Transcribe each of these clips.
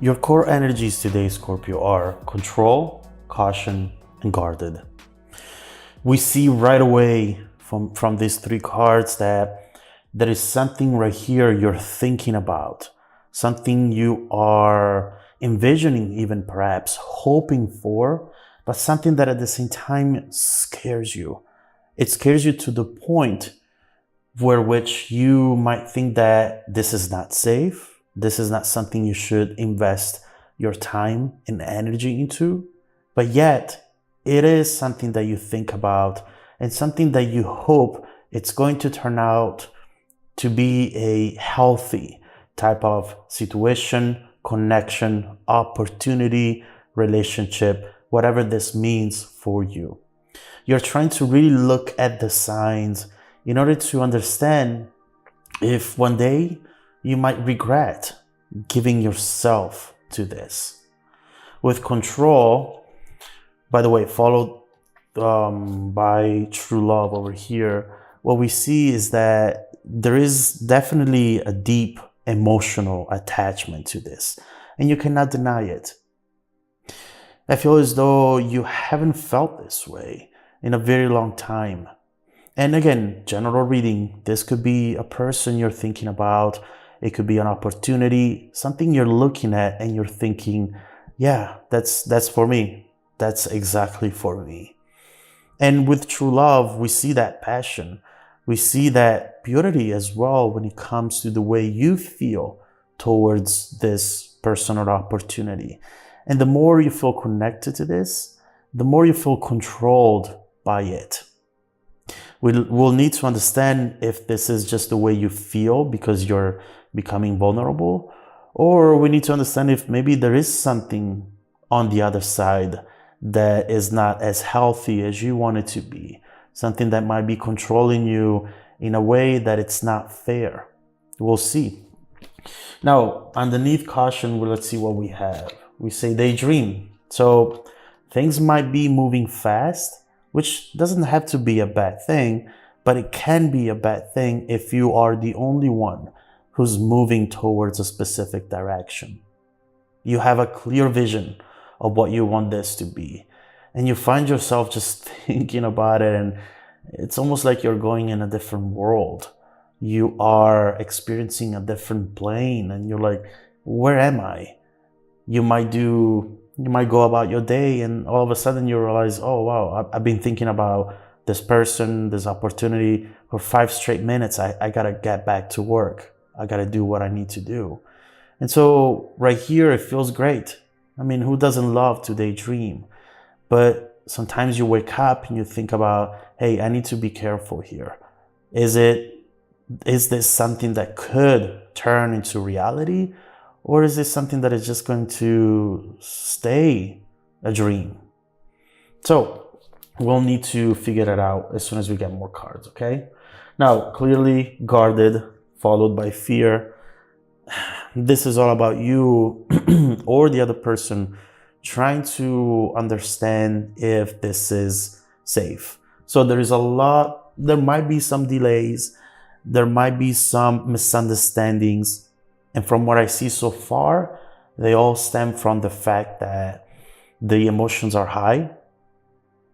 Your core energies today, Scorpio, are control, caution, and guarded. We see right away from these three cards that there is something right here you're thinking about, something you are envisioning, even perhaps hoping for, but something that at the same time scares you. It scares you to the point where which you might think that this is not safe, this is not something you should invest your time and energy into, but yet it is something that you think about and something that you hope it's going to turn out to be a healthy type of situation, connection, opportunity, relationship, whatever this means for you. You're trying to really look at the signs in order to understand if one day you might regret giving yourself to this. With control, by the way, followed by true love over here, what we see is that there is definitely a deep emotional attachment to this, and you cannot deny it. I feel as though you haven't felt this way in a very long time. And again, general reading, this could be a person you're thinking about. It could be an opportunity, something you're looking at and you're thinking, yeah, that's for me. That's exactly for me. And with true love, we see that passion. We see that purity as well when it comes to the way you feel towards this person or opportunity. And the more you feel connected to this, the more you feel controlled by it. We'll need to understand if this is just the way you feel because you're becoming vulnerable, or we need to understand if maybe there is something on the other side that is not as healthy as you want it to be, something that might be controlling you in a way that it's not fair. We'll see. Now, underneath caution, let's see what we have. We say daydream. So things might be moving fast, which doesn't have to be a bad thing, but it can be a bad thing if you are the only one who's moving towards a specific direction. You have a clear vision of what you want this to be, and you find yourself just thinking about it, and it's almost like you're going in a different world. You are experiencing a different plane, and you're like, where am I? You might go about your day, and all of a sudden you realize, oh wow, I've been thinking about this person, this opportunity for 5 straight minutes. I gotta get back to work. I gotta do what I need to do. And so right here, it feels great. I mean, who doesn't love to daydream? But sometimes you wake up and you think about, hey, I need to be careful here. Is this something that could turn into reality? Or is this something that is just going to stay a dream? So we'll need to figure it out as soon as we get more cards, okay? Now, clearly guarded, followed by fear. This is all about you or the other person trying to understand if this is safe. So there might be some delays, there might be some misunderstandings. And from what I see so far, they all stem from the fact that the emotions are high,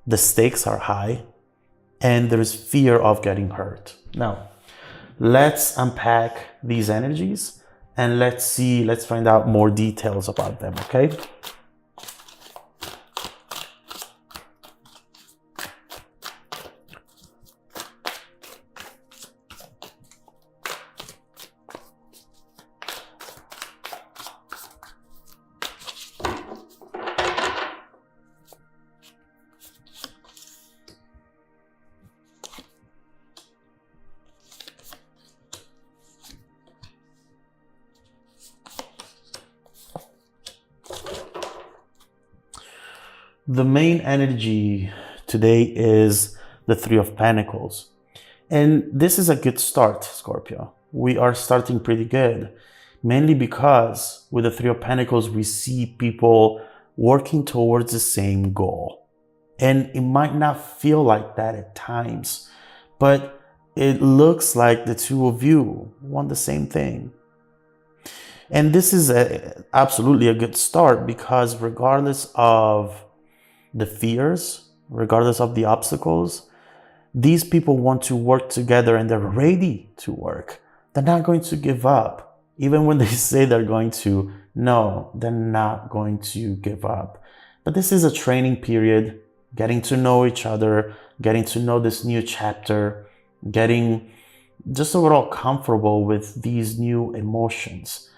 the stakes are high, and there is fear of getting hurt. Now, let's unpack these energies and let's find out more details about them, okay? The main energy today is the Three of Pentacles. And this is a good start, Scorpio. We are starting pretty good, mainly because with the Three of Pentacles, we see people working towards the same goal. And it might not feel like that at times, but it looks like the two of you want the same thing. And this is absolutely a good start, because regardless of the fears, regardless of the obstacles, these people want to work together and they're ready to work. They're not going to give up. Even when they say they're going to, no, they're not going to give up. But this is a training period, getting to know each other, getting to know this new chapter, getting just overall comfortable with these new emotions.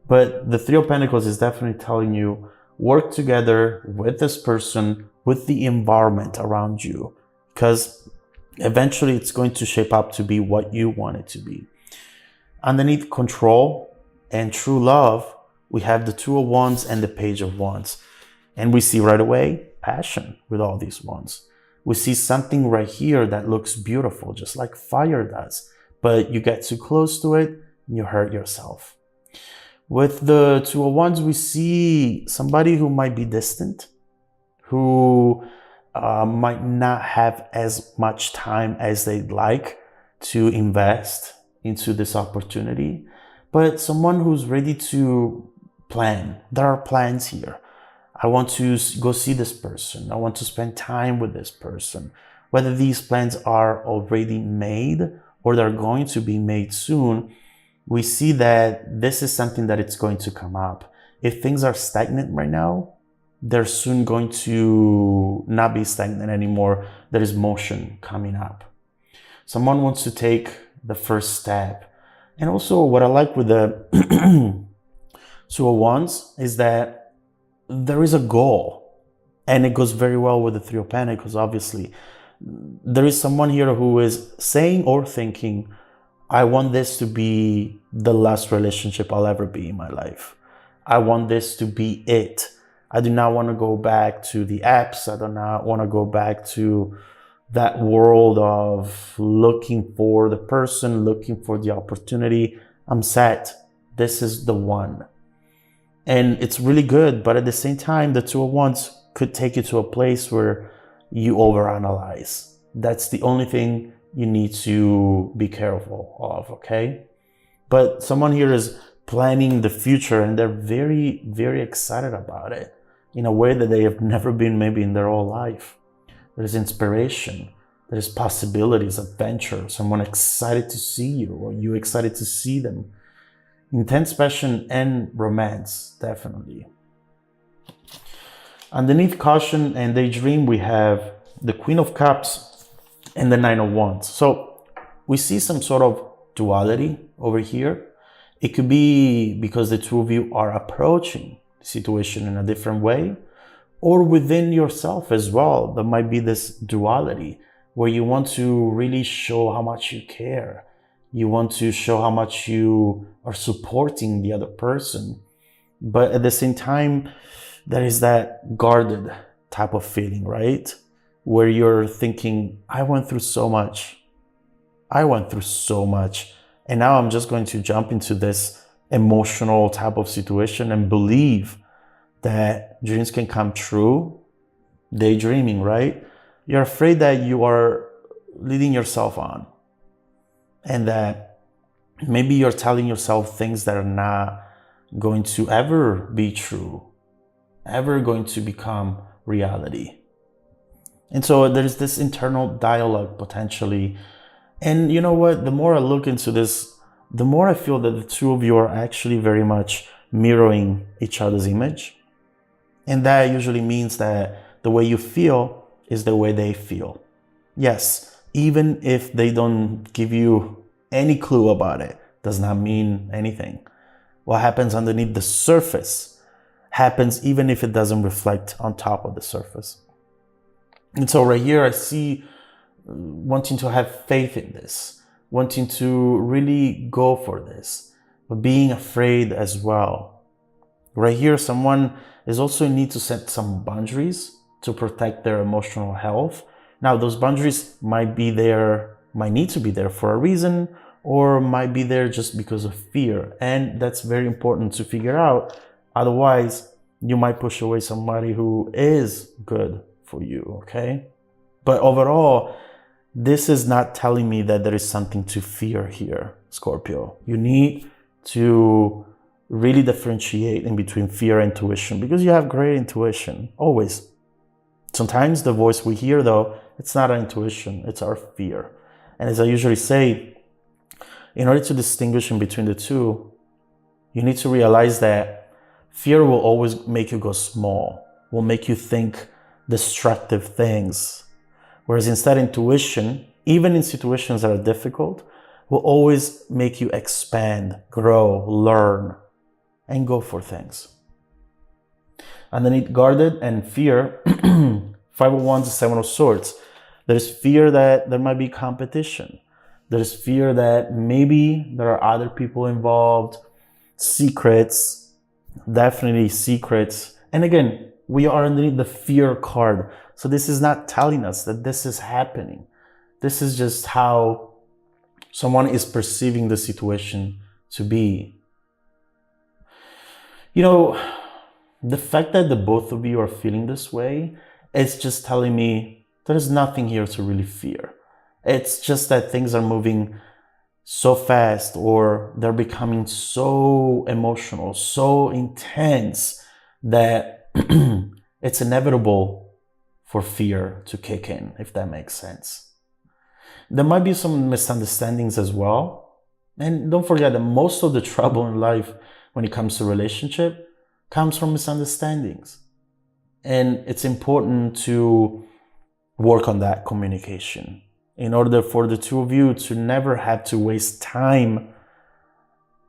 But the Three of Pentacles is definitely telling you, work together with this person, with the environment around you, because eventually it's going to shape up to be what you want it to be. Underneath control and true love, we have the Two of Wands and the Page of Wands. And we see right away passion with all these wands. We see something right here that looks beautiful, just like fire does. But you get too close to it, and you hurt yourself. With the Two of Wands, we see somebody who might be distant, who might not have as much time as they'd like to invest into this opportunity, but someone who's ready to plan. There are plans here. I want to go see this person. I want to spend time with this person. Whether these plans are already made or they're going to be made soon, we see that this is something that it's going to come up. If things are stagnant right now, they're soon going to not be stagnant anymore. There is motion coming up. Someone wants to take the first step. And also what I like with the Two of Wands is that there is a goal, and it goes very well with the Three of Pentacles, obviously. There is someone here who is saying or thinking, I want this to be the last relationship I'll ever be in my life. I want this to be it. I do not want to go back to the apps. I do not want to go back to that world of looking for the person, looking for the opportunity. I'm set. This is the one. And it's really good, but at the same time, the Two of Wands could take you to a place where you overanalyze. That's the only thing you need to be careful of, okay? But someone here is planning the future, and they're very, very excited about it in a way that they have never been maybe in their whole life. There's inspiration, there's possibilities, adventure, someone excited to see you, or you excited to see them. Intense passion and romance, definitely. Underneath caution and daydream, we have the Queen of Cups and the Nine of Wands. So we see some sort of duality over here. It could be because the two of you are approaching the situation in a different way, or within yourself as well. There might be this duality where you want to really show how much you care. You want to show how much you are supporting the other person. But at the same time, there is that guarded type of feeling, right? Where you're thinking, I went through so much. I went through so much. And now I'm just going to jump into this emotional type of situation and believe that dreams can come true. Daydreaming, right? You're afraid that you are leading yourself on. And that maybe you're telling yourself things that are not going to ever be true, ever going to become reality. And so there's this internal dialogue potentially. And you know what? The more I look into this, the more I feel that the two of you are actually very much mirroring each other's image. And that usually means that the way you feel is the way they feel. Yes. Even if they don't give you any clue about it, does not mean anything. What happens underneath the surface happens even if it doesn't reflect on top of the surface. And so right here, I see wanting to have faith in this, wanting to really go for this, but being afraid as well. Right here, someone is also in need to set some boundaries to protect their emotional health. Now, those boundaries might need to be there for a reason, or might be there just because of fear. And that's very important to figure out. Otherwise, you might push away somebody who is good for you, okay? But overall, this is not telling me that there is something to fear here, Scorpio. You need to really differentiate in between fear and intuition, because you have great intuition, always. Sometimes the voice we hear, though, it's not our intuition, it's our fear. And as I usually say, in order to distinguish in between the two, you need to realize that fear will always make you go small, will make you think destructive things. Whereas instead, intuition, even in situations that are difficult, will always make you expand, grow, learn, and go for things. Underneath guarded and fear, 501 to 7 of swords, there's fear that there might be competition. There's fear that maybe there are other people involved, secrets, definitely secrets. And again, we are underneath the fear card. So this is not telling us that this is happening. This is just how someone is perceiving the situation to be. You know, the fact that the both of you are feeling this way, it's just telling me there's nothing here to really fear. It's just that things are moving so fast, or they're becoming so emotional, so intense, that it's inevitable for fear to kick in, if that makes sense. There might be some misunderstandings as well. And don't forget that most of the trouble in life when it comes to relationship comes from misunderstandings. And it's important to work on that communication in order for the two of you to never have to waste time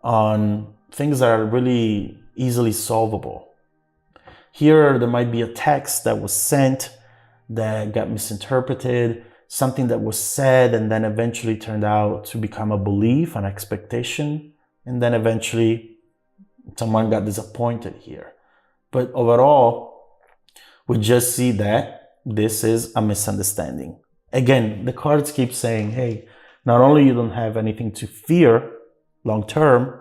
on things that are really easily solvable. Here, there might be a text that was sent that got misinterpreted, something that was said and then eventually turned out to become a belief, an expectation, and then eventually someone got disappointed here. But overall, we just see that this is a misunderstanding. Again, the cards keep saying, hey, not only you don't have anything to fear long term,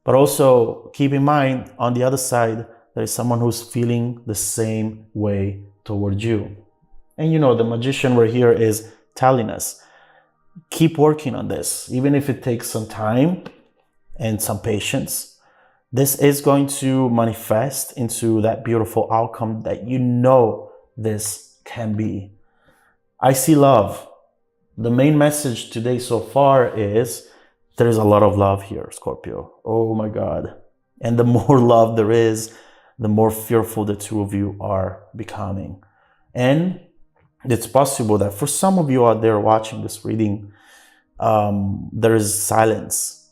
but also keep in mind on the other side, there is someone who's feeling the same way towards you. And you know, the magician right here is telling us, keep working on this, even if it takes some time and some patience. This is going to manifest into that beautiful outcome that you know this can be. I see love. The main message today so far is there is a lot of love here, Scorpio. Oh my God. And the more love there is, the more fearful the two of you are becoming. And it's possible that for some of you out there watching this reading, there is silence.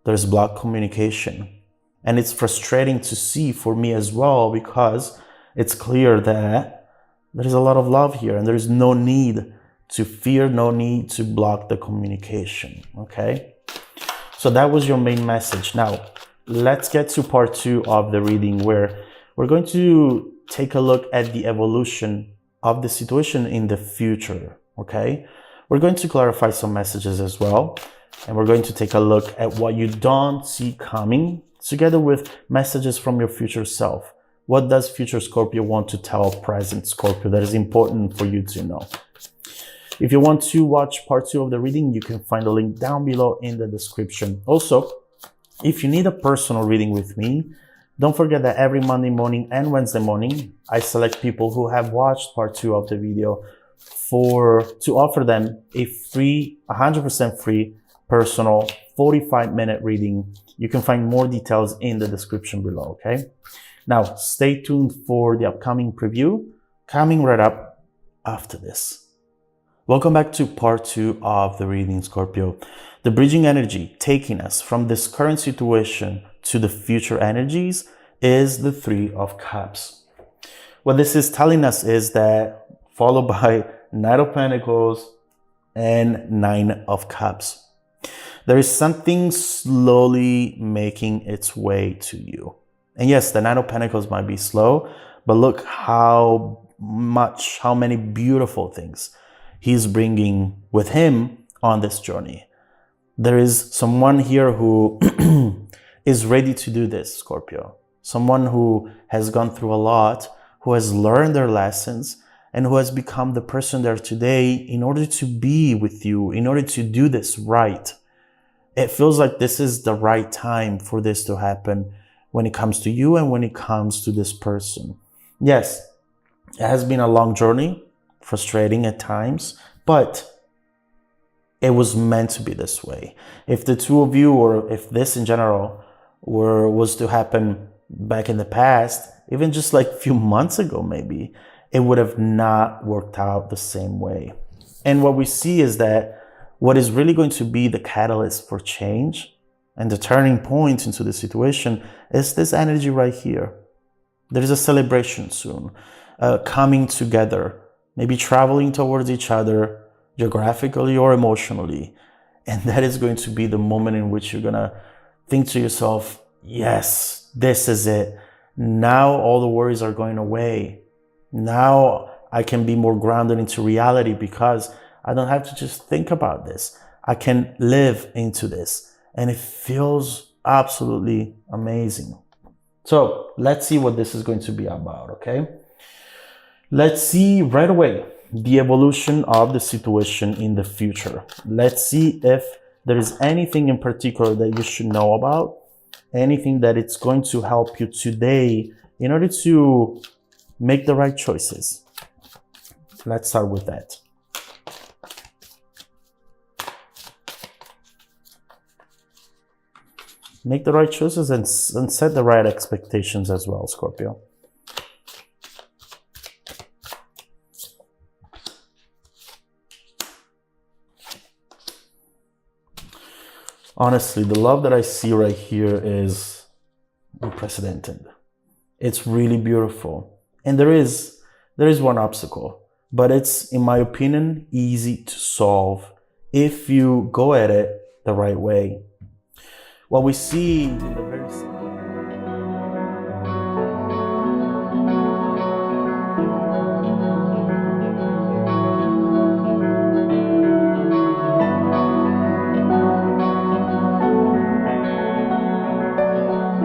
There's blocked communication. And it's frustrating to see for me as well, because it's clear that there is a lot of love here and there is no need to fear, no need to block the communication, okay? So that was your main message. Now, let's get to part 2 of the reading, where we're going to take a look at the evolution of the situation in the future, okay? We're going to clarify some messages as well, and we're going to take a look at what you don't see coming, together with messages from your future self. What does future Scorpio want to tell present Scorpio that is important for you to know? If you want to watch part 2 of the reading, you can find the link down below in the description. Also, if you need a personal reading with me, don't forget that every Monday morning and Wednesday morning, I select people who have watched part 2 of the video to offer them a free, 100% free, personal 45-minute reading. You can find more details in the description below, okay? Now, stay tuned for the upcoming preview coming right up after this. Welcome back to part 2 of the reading, Scorpio. The bridging energy taking us from this current situation to the future energies is the 3 of Cups. What this is telling us is that, followed by Knight of Pentacles and 9 of Cups, there is something slowly making its way to you. And yes, the Knight of Pentacles might be slow, but look how many beautiful things he's bringing with him on this journey. There is someone here who is ready to do this, Scorpio. Someone who has gone through a lot, who has learned their lessons, and who has become the person they are today in order to be with you, in order to do this right. It feels like this is the right time for this to happen when it comes to you and when it comes to this person. Yes, it has been a long journey, frustrating at times, but it was meant to be this way. If the two of you, or if this in general, was to happen back in the past, even just like a few months ago, maybe, it would have not worked out the same way. And what we see is that what is really going to be the catalyst for change and the turning point into the situation is this energy right here. There is a celebration soon, coming together, maybe traveling towards each other, geographically or emotionally. And that is going to be the moment in which you're going to think to yourself, yes, this is it. Now all the worries are going away. Now I can be more grounded into reality because I don't have to just think about this. I can live into this. And it feels absolutely amazing. So let's see what this is going to be about, okay? Let's see right away the evolution of the situation in the future. Let's see if there is anything in particular that you should know about, anything that it's going to help you today in order to make the right choices. Let's start with that. Make the right choices and set the right expectations as well, Scorpio. Honestly, the love that I see right here is unprecedented. It's really beautiful. And there is one obstacle, but it's, in my opinion, easy to solve if you go at it the right way. What we see in the very